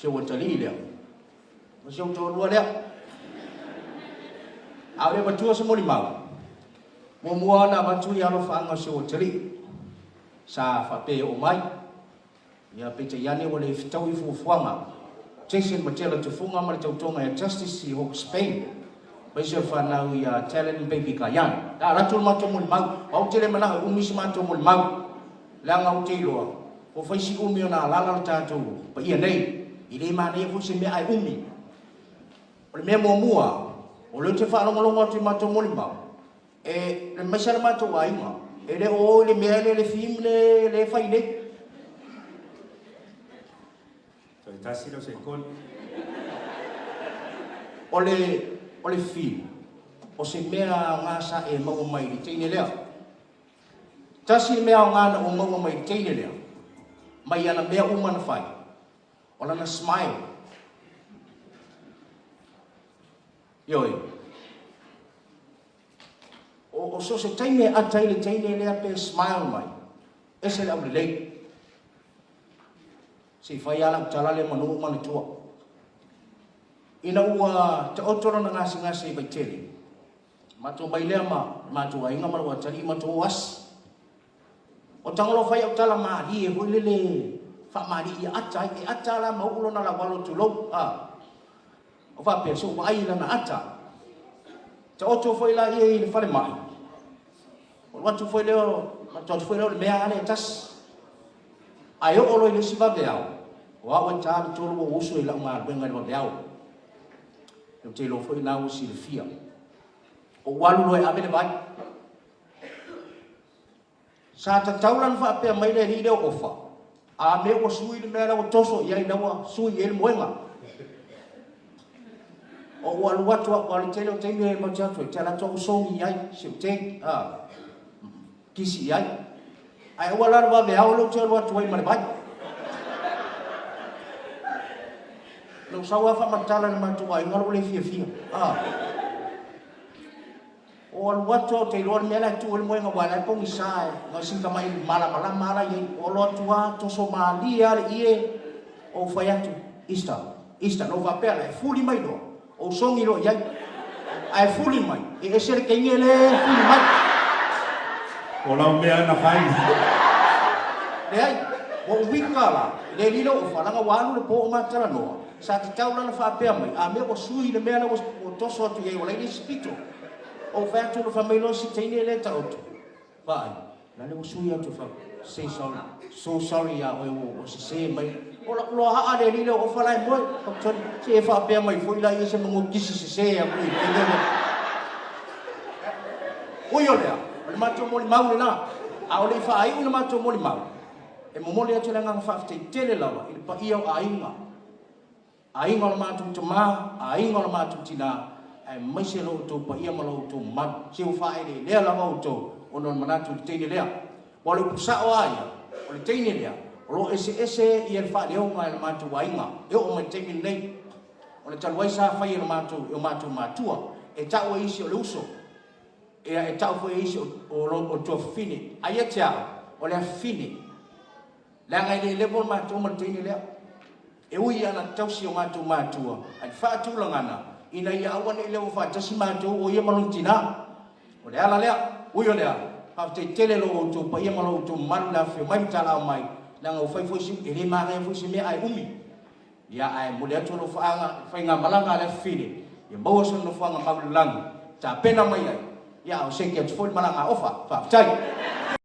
se o tali le ma se o to lua le a le batua se moli mau mo mua na batu ya lo fanga se o tali sa fa pe o mai ya pe te yani o le fitau i fuanga Jason Matela Tufuga ma le tautonga ya Justice i Hawke Spain pai se whanau i talent baby kayan da ratu mato moli mau au tele mana umisi mato moli mau langa o te loa o faisi umi o na lala le tātou pa ia nei i le mana ia fusi mea ai umi o le mea mua o le te whaalongolongo atu mato moli mau e le maisara mato wa inga e le o le mea le fim le whai nei Tasilo se kon o le fim o se mea ngasa e mau mai li teine lea tasi mea ngana o mau mai li teine lea mai ana mea umana whai o lana smile yoi o so se teine atai le teine lea pe smile mai ese le au le lei si whai ala utala le manu mana tua ina ua te otoro na ngasi i baitele mato mai lea mato inga mara wa tali mato was o tangolo whai au tala maari e hui lele wha maari i ata e ata la maulo na la walo tu lau o wha pia so wa ai la na ata te oto whai la i le whale mai o watu whai leo mato whai leo le mea ane tas ai o lo ile siva de au wa wa ta to lo uso ila ma benga lo de au no te lo foi na usi le fia o walu lo abele vai sa ta taulan fa pe mai le ide o fa a me o sui le mera o toso ia ina wa sui el moenga o walu watu wa le tele o te me mo cha to tala to so ni ai se te kisi ai ai wala wa be au lo te lo tu ai mai vai lo sawa fa matala na matu ai ngalo le fia o al watu te lo me la tu el moenga wala ko misai no singa mai mala ye o lo tua to Somalia ie o faiatu ista no va pela e fuli mai do o songi lo ia ai fuli mai e ser ke ngele fuli mai o la mea na fai ai o wikala le lilo o falanga walu le po matala no sa te taula na fa pe mai a me o sui le mea o toso tu ye o le spito o fa tu fa mai lo si tine le tauto vai na le o sui atu fa say sorry so sorry ya o se mai o lo ha ale lilo o fa lai mo o ton se fa pe mai foi la ye se mo kisi se ya ko o yo le o mato mo mau na a o le fa ai o mato mo mau e mo mo le atu langa fa te tele lawa i pa ia ainga o matu tama ainga o matu tina ai mai se lo to pa ia malo to man se o fa ele le la mo to o non manatu tene le o le pusa o ai o le tene le o lo ese i el fa le o mai matu ainga e o mai tene nei o le tal waisa fa ia o matu matua e ta o isi o le uso e ta o isi o Tuafafine ai e tia o le fine la ngai le vol matu mo tene le e ui ana tausi o matu matua ai fa tu langana ina ia awan ile o fa tasi matu o ia maluntina o le ala lea ui o lea fa te tele lo to pa ia malo to man la fe mai tala mai na o fai fosi ele ma ngai fosi me ai umi ia ai mo le to lo fa nga malanga le fine ia mo so no fa nga malang ta pena mai ia o se ke fo malanga ofa fa tai